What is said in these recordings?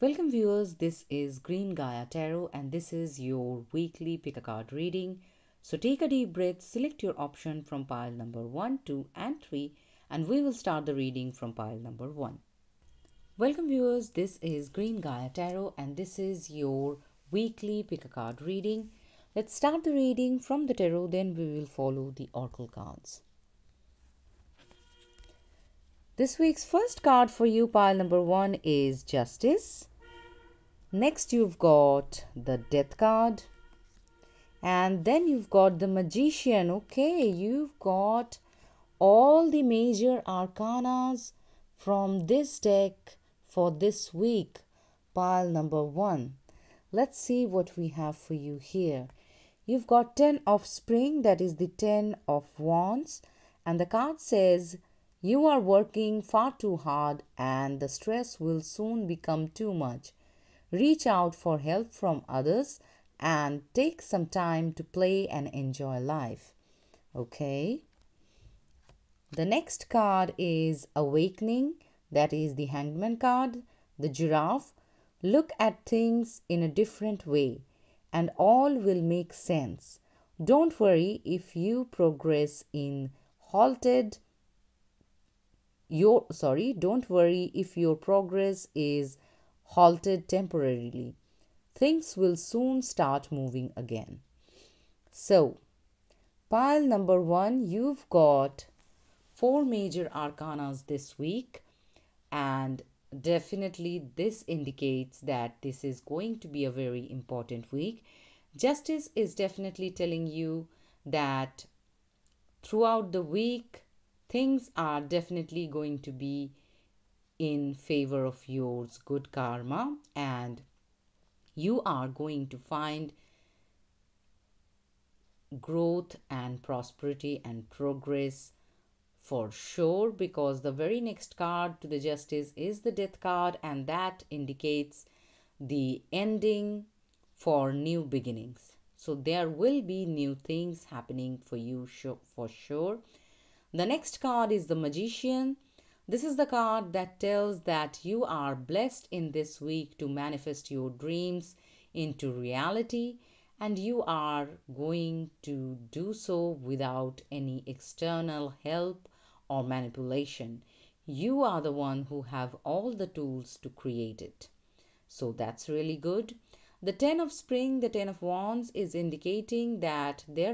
Welcome viewers, this is Green Gaia Tarot and this is your weekly pick a card reading. So take a deep breath, select your option from pile number 1, 2 and 3 and we will start the reading from pile number 1. Welcome viewers, this is Green Gaia Tarot and this is your weekly pick a card reading. Let's start the reading from the tarot, then we will follow the oracle cards. This week's first card for you, pile number 1, is Justice. Next you've got the Death card. And then you've got the Magician. Okay, you've got all the major arcanas from this deck for this week, pile number 1. Let's see what we have for you here. You've got 10 of Spring, that is the 10 of Wands. And the card says, you are working far too hard and the stress will soon become too much. Reach out for help from others and take some time to play and enjoy life. Okay. The next card is Awakening. That is the Hangman card. The Giraffe. Look at things in a different way and all will make sense. Don't worry if you progress in halted don't worry if your progress is halted temporarily. Things will soon start moving again. So, pile number 1, you've got 4 major arcanas this week, and definitely this indicates that this is going to be a very important week. Justice is definitely telling you that throughout the week, things are definitely going to be in favor of yours, good karma, and you are going to find growth and prosperity and progress for sure, because the very next card to the Justice is the Death card, and that indicates the ending for new beginnings. So there will be new things happening for you for sure. The next card is the Magician. This is the card that tells that you are blessed in this week to manifest your dreams into reality, and you are going to do so without any external help or manipulation. You are the one who have all the tools to create it. So that's really good. The 10 of Spring, the 10 of Wands is indicating that there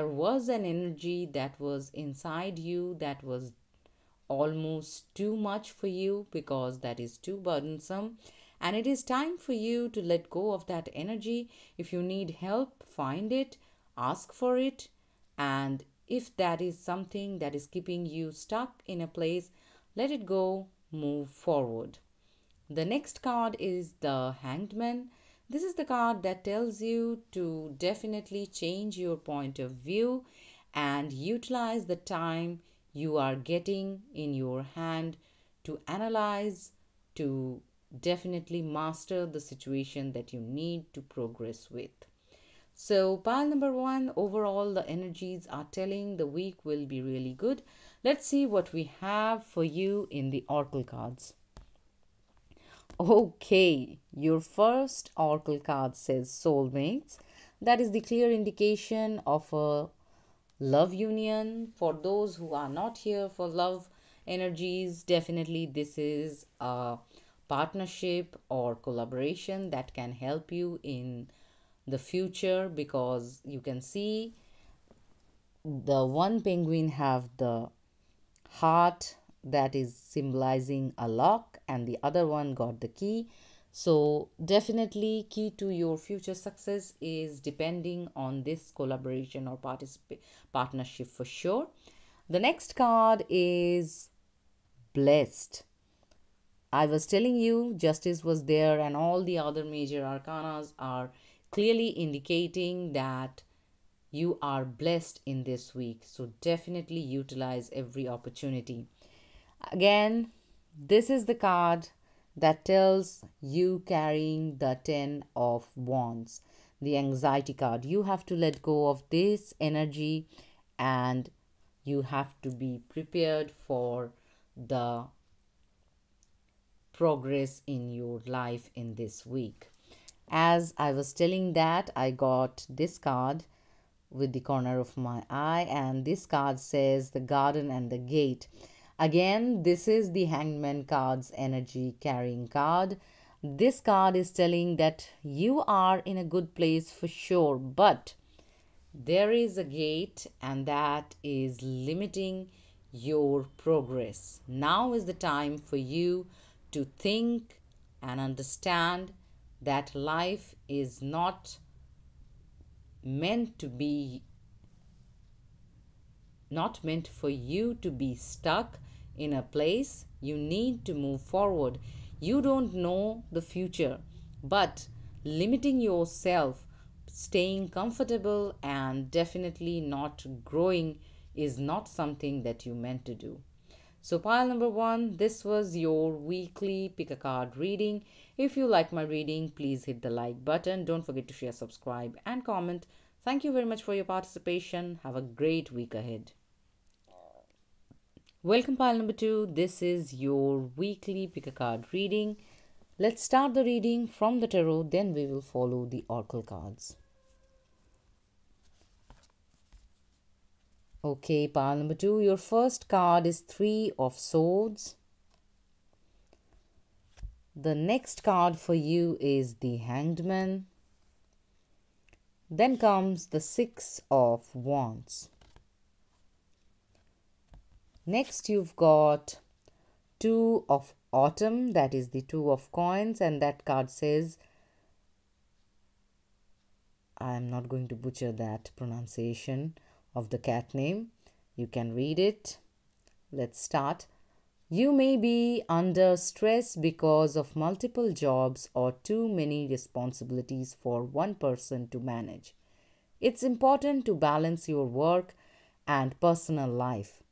was an energy that was inside you that was almost too much for you, because that is too burdensome, and it is time for you to let go of that energy. If you need help, find it, ask for it, and if that is something that is keeping you stuck in a place, let it go, move forward. The next card is the Hanged Man. This is the card that tells you to definitely change your point of view and utilize the time you are getting in your hand to analyze, to definitely master the situation that you need to progress with. So pile number 1, overall the energies are telling the week will be really good. Let's see what we have for you in the oracle cards. Okay, your first oracle card says soulmates. That is the clear indication of a love union. For those who are not here for love energies, definitely this is a partnership or collaboration that can help you in the future, because you can see the one penguin have the heart that is symbolizing a lock and the other one got the key. So definitely key to your future success is depending on this collaboration or partnership for sure. The next card is Blessed. I was telling you Justice was there and all the other major arcanas are clearly indicating that you are blessed in this week. So definitely utilize every opportunity. Again, this is the card that tells you carrying the 10 of Wands, the anxiety card. You have to let go of this energy and you have to be prepared for the progress in your life in this week. As I was telling that, I got this card with the corner of my eye, and this card says the garden and the gate. Again, this is the hangman card's energy carrying card. This card is telling that you are in a good place for sure, but there is a gate and that is limiting your progress. Now is the time for you to think and understand that life is meant to be not meant for you to be stuck in a place. You need to move forward. You don't know the future, but limiting yourself, staying comfortable, and definitely not growing is not something that you meant to do. So, pile number one, this was your weekly pick a card reading. If you like my reading, please hit the like button. Don't forget to share, subscribe, and comment. Thank you very much for your participation. Have a great week ahead. Welcome, pile number two. This is your weekly pick a card reading. Let's start the reading from the tarot, then we will follow the oracle cards. Okay, pile number two. Your first card is Three of Swords. The next card for you is the Hanged Man. Then comes the Six of Wands. Next, you've got Two of Autumn, that is the Two of Coins, and that card says, I'm not going to butcher that pronunciation of the cat name. You can read it. Let's start. You may be under stress because of multiple jobs or too many responsibilities for one person to manage. It's important to balance your work and personal life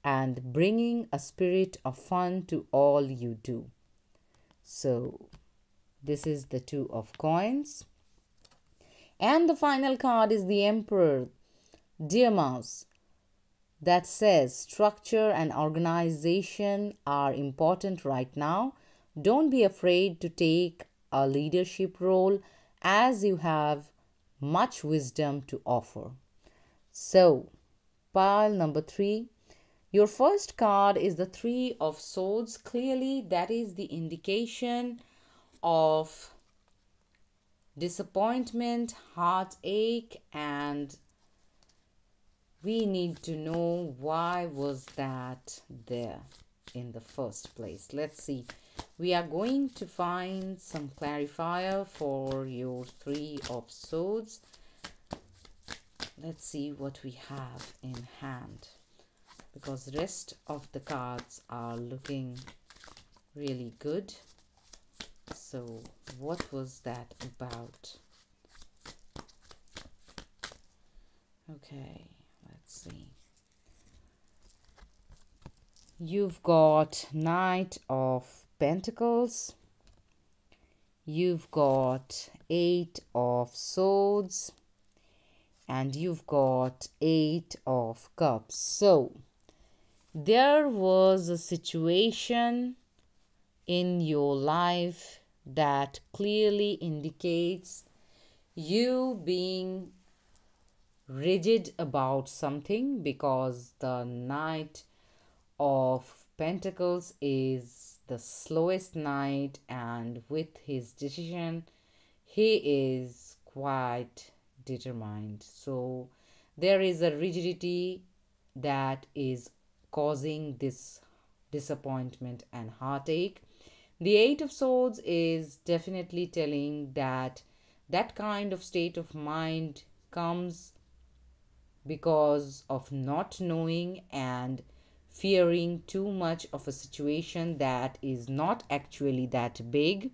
and bringing a spirit of fun to all you do. So, this is the Two of Coins. And the final card is the Emperor, Dear Mouse, that says structure and organization are important right now. Don't be afraid to take a leadership role as you have much wisdom to offer. So, pile number three. Your first card is the Three of Swords. Clearly, that is the indication of disappointment, heartache, and we need to know why was that there in the first place. Let's see. We are going to find some clarifier for your Three of Swords. Let's see what we have in hand, because the rest of the cards are looking really good. So what was that about? Okay, let's see. You've got Knight of Pentacles. You've got Eight of Swords. And you've got Eight of Cups. So there was a situation in your life that clearly indicates you being rigid about something, because the Knight of Pentacles is the slowest knight, and with his decision he is quite determined. So there is a rigidity that is causing this disappointment and heartache. The Eight of Swords is definitely telling that that kind of state of mind comes because of not knowing and fearing too much of a situation that is not actually that big.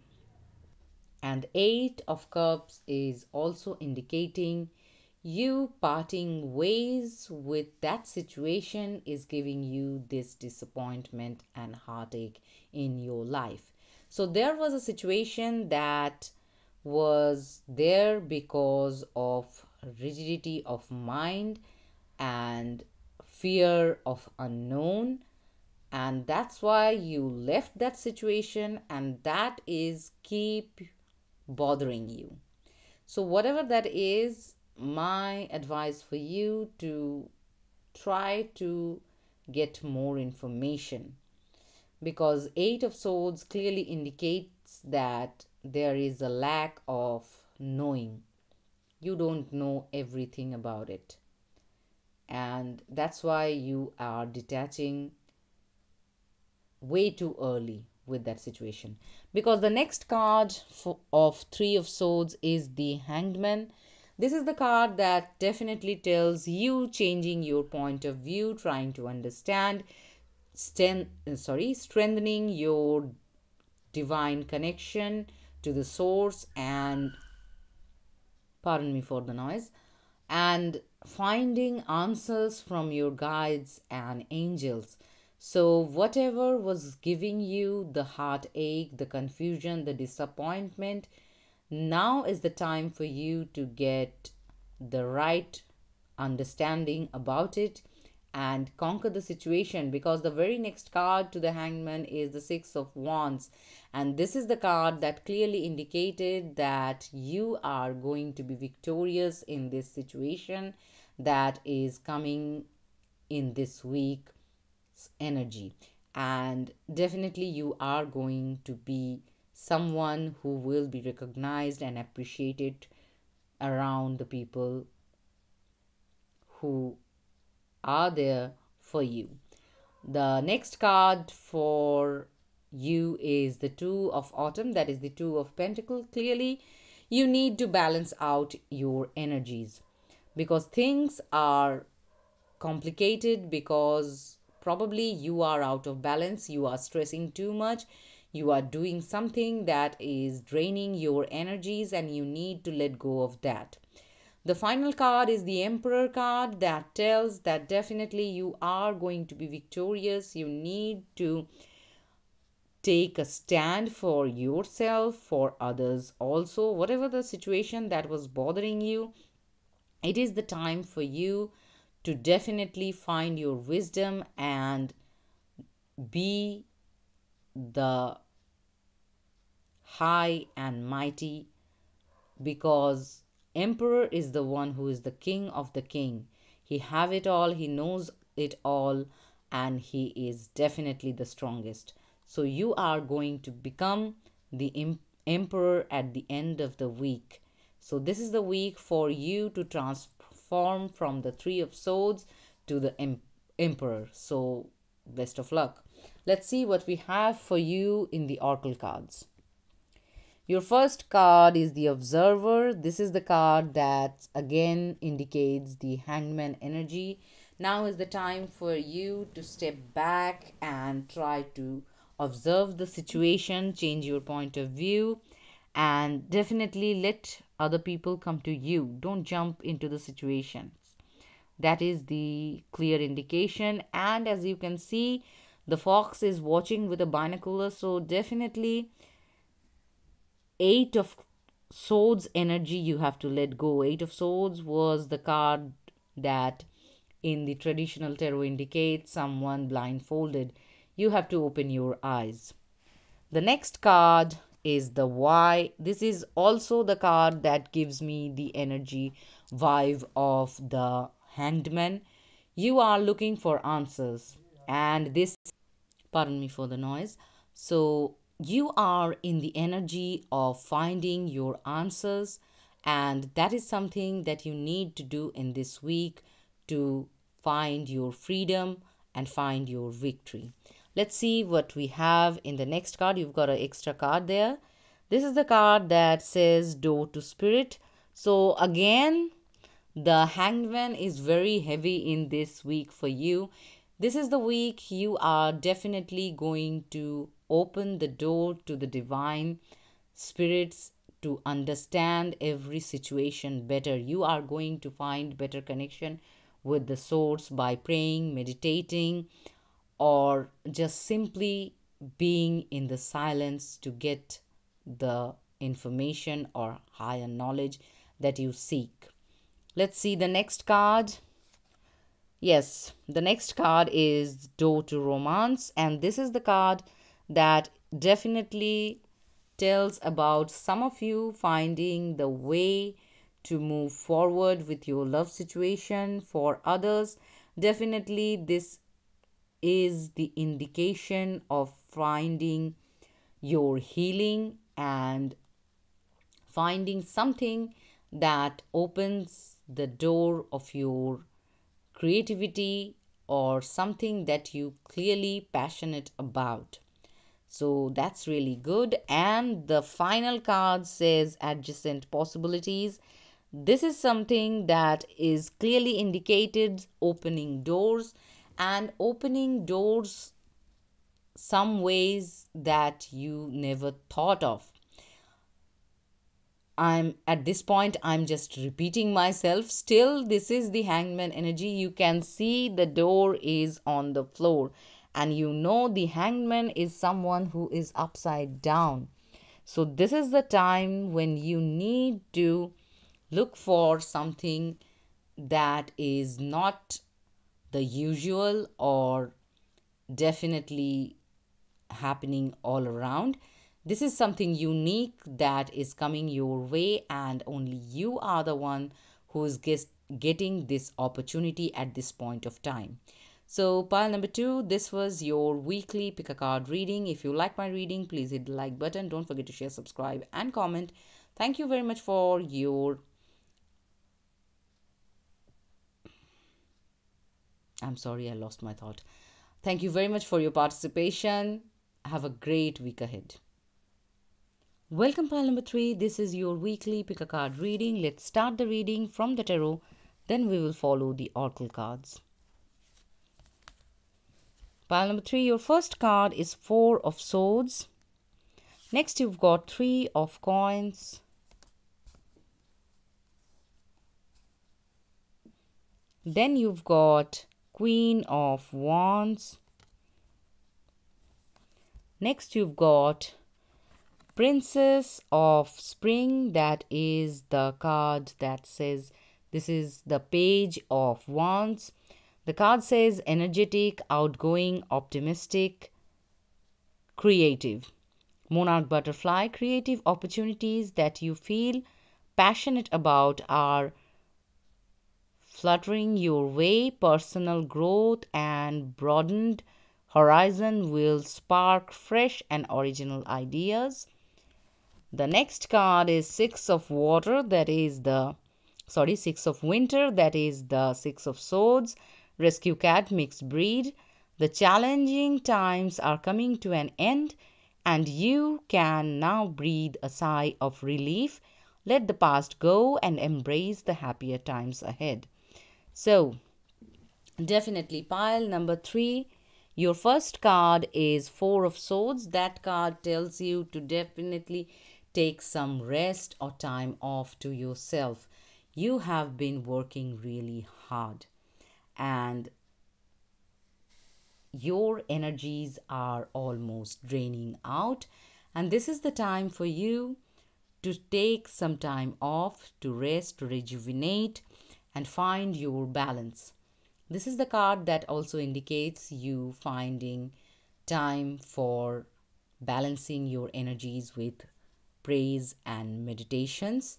And Eight of Cups is also indicating you parting ways with that situation is giving you this disappointment and heartache in your life. So there was a situation that was there because of rigidity of mind and fear of unknown, and that's why you left that situation, and that is keep bothering you. So whatever that is, my advice for you to try to get more information, because 8 of swords clearly indicates that there is a lack of knowing. You don't know everything about it, and that's why you are detaching way too early with that situation. Because the next card of 3 of swords is the hanged man. This is the card that definitely tells you changing your point of view, trying to understand, strengthening your divine connection to the source, and pardon me for the noise, and finding answers from your guides and angels. So, whatever was giving you the heartache, the confusion, the disappointment, now is the time for you to get the right understanding about it and conquer the situation, because the very next card to the hangman is the 6 of wands, and this is the card that clearly indicated that you are going to be victorious in this situation that is coming in this week's energy. And definitely you are going to be someone who will be recognized and appreciated around the people who are there for you. The next card for you is the 2 of autumn, that is the 2 of pentacles. Clearly, you need to balance out your energies, because things are complicated, because probably you are out of balance, you are stressing too much, you are doing something that is draining your energies, and you need to let go of that. The final card is the Emperor card that tells that definitely you are going to be victorious. You need to take a stand for yourself, for others also. Whatever the situation that was bothering you, it is the time for you to definitely find your wisdom and be the high and mighty, because emperor is the one who is the king of the king. He have it all, he knows it all, and he is definitely the strongest. So you are going to become the emperor at the end of the week. So this is the week for you to transform from the 3 of swords to the emperor. So best of luck. Let's see what we have for you in the oracle cards. Your first card is the Observer. This is the card that again indicates the Hangman energy. Now is the time for you to step back and try to observe the situation, change your point of view, and definitely let other people come to you. Don't jump into the situation. That is the clear indication. And as you can see, the fox is watching with a binocular, so definitely 8 of swords energy you have to let go. 8 of swords was the card that in the traditional tarot indicates someone blindfolded. You have to open your eyes. The next card is the Y. This is also the card that gives me the energy vibe of the hanged man. You are looking for answers, and this, pardon me for the noise. So you are in the energy of finding your answers, and that is something that you need to do in this week to find your freedom and find your victory. Let's see what we have in the next card. You've got an extra card there. This is the card that says door to spirit. So again, the hangman is very heavy in this week for you. This is the week you are definitely going to open the door to the divine spirits to understand every situation better. You are going to find better connection with the source by praying, meditating, or just simply being in the silence to get the information or higher knowledge that you seek. Let's see the next card. Yes, the next card is Door to Romance, and this is the card that definitely tells about some of you finding the way to move forward with your love situation. For others, definitely this is the indication of finding your healing and finding something that opens the door of your creativity or something that you clearly passionate about. So that's really good. And the final card says adjacent possibilities. This is something that is clearly indicated opening doors and opening doors some ways that you never thought of. I'm at this point, I'm just repeating myself. Still, this is the hangman energy. You can see the door is on the floor, and you know the hangman is someone who is upside down. So, this is the time when you need to look for something that is not the usual or definitely happening all around. This is something unique that is coming your way, and only you are the one who is getting this opportunity at this point of time. So, pile number two, this was your weekly pick a card reading. If you like my reading, please hit the like button. Don't forget to share, subscribe, and comment. Thank you very much for your. I'm sorry, I lost my thought. Thank you very much for your participation. Have a great week ahead. Welcome, pile number three. This is your weekly pick a card reading. Let's start the reading from the tarot, then we will follow the oracle cards. Pile number three, your first card is Four of Swords. Next, you've got Three of Coins. Then you've got Queen of Wands. Next, you've got Princess of Spring. That is the card that says this is the Page of Wands. The card says energetic, outgoing, optimistic, creative. Monarch butterfly, creative opportunities that you feel passionate about are fluttering your way. Personal growth and broadened horizon will spark fresh and original ideas. The next card is Six of Water, that is the Six of Winter, that is the Six of Swords, Rescue Cat mixed breed. The challenging times are coming to an end, and you can now breathe a sigh of relief. Let the past go and embrace the happier times ahead. So, definitely, pile number three. Your first card is Four of Swords. That card tells you to definitely take some rest or time off to yourself. You have been working really hard and your energies are almost draining out, and this is the time for you to take some time off to rest, to rejuvenate, and find your balance. This is the card that also indicates you finding time for balancing your energies with praise and meditations,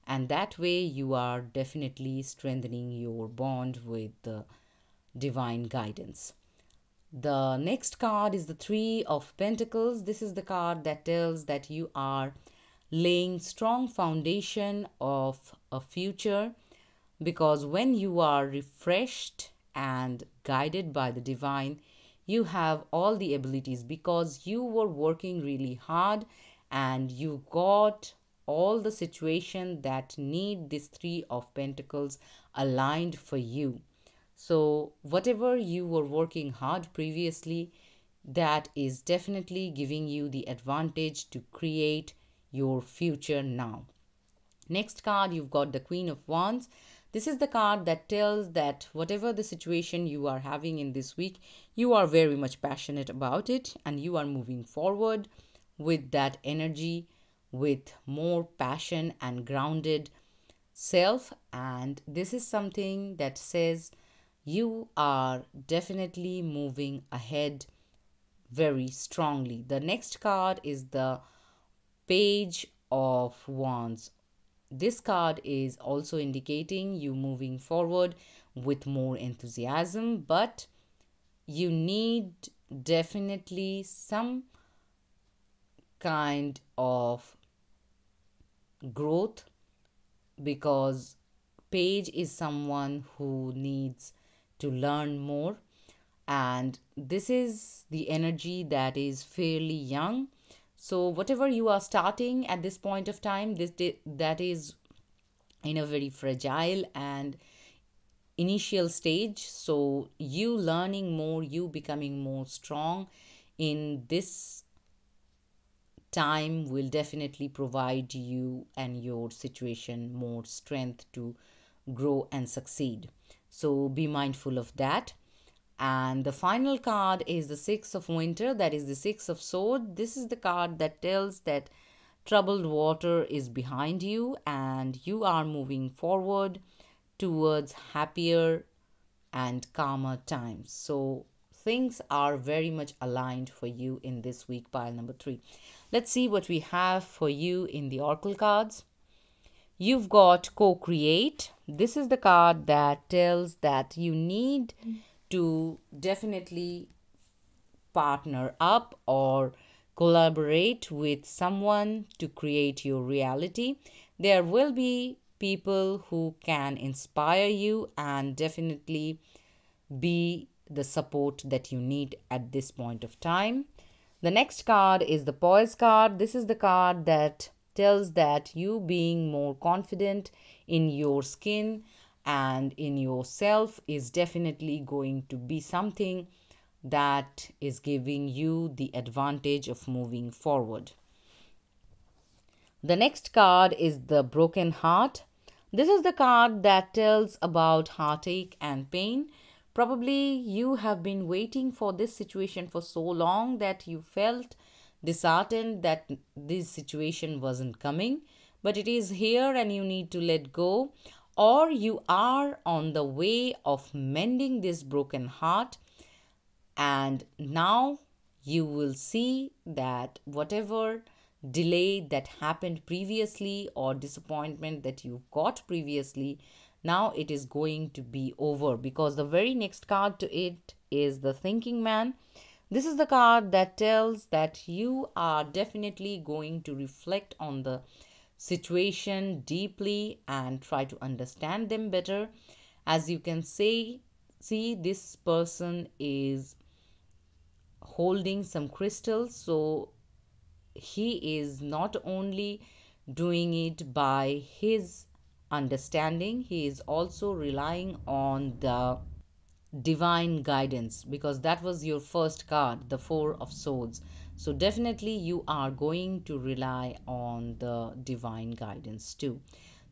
and that way you are definitely strengthening your bond with the divine guidance. The next card is the Three of Pentacles. This is the card that tells that you are laying strong foundation of a future, because when you are refreshed and guided by the divine, you have all the abilities because you were working really hard and you got all the situation that need this Three of Pentacles aligned for you. So whatever you were working hard previously, that is definitely giving you the advantage to create your future now. Next card, you've got the Queen of Wands. This is the card that tells that whatever the situation you are having in this week, you are very much passionate about it and you are moving forward with that energy, with more passion and grounded self. And this is something that says you are definitely moving ahead very strongly. The next card is the Page of Wands. This card is also indicating you moving forward with more enthusiasm, but you need definitely some kind of growth, because Page is someone who needs to learn more, and this is the energy that is fairly young. So whatever you are starting at this point of time, that is in a very fragile and initial stage. So you learning more, you becoming more strong in this time will definitely provide you and your situation more strength to grow and succeed. So be mindful of that. And the final card is the Six of Winter, that is the Six of Swords. This is the card that tells that troubled water is behind you and you are moving forward towards happier and calmer times. So things are very much aligned for you in this week, pile number 3. Let's see what we have for you in the oracle cards. You've got co-create. This is the card that tells that you need to definitely partner up or collaborate with someone to create your reality. There will be people who can inspire you and definitely be the support that you need at this point of time. The next card is the Poise card. This is the card that tells that you being more confident in your skin and in yourself is definitely going to be something that is giving you the advantage of moving forward. The next card is the Broken Heart. This is the card that tells about heartache and pain. Probably you have been waiting for this situation for so long that you felt disheartened that this situation wasn't coming, but it is here and you need to let go, or you are on the way of mending this broken heart, and now you will see that whatever delay that happened previously or disappointment that you got previously, now it is going to be over, because the very next card to it is the Thinking Man. This is the card that tells that you are definitely going to reflect on the situation deeply and try to understand them better. As you can see this person is holding some crystals, so he is not only doing it by his understanding, he is also relying on the divine guidance, because that was your first card, the Four of Swords. So definitely you are going to rely on the divine guidance too.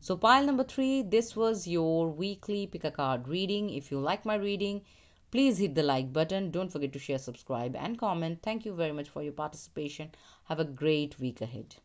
So pile number 3, this was your weekly pick a card reading. If you like my reading, please hit the like button. Don't forget to share, subscribe and comment. Thank you very much for your participation. Have a great week ahead.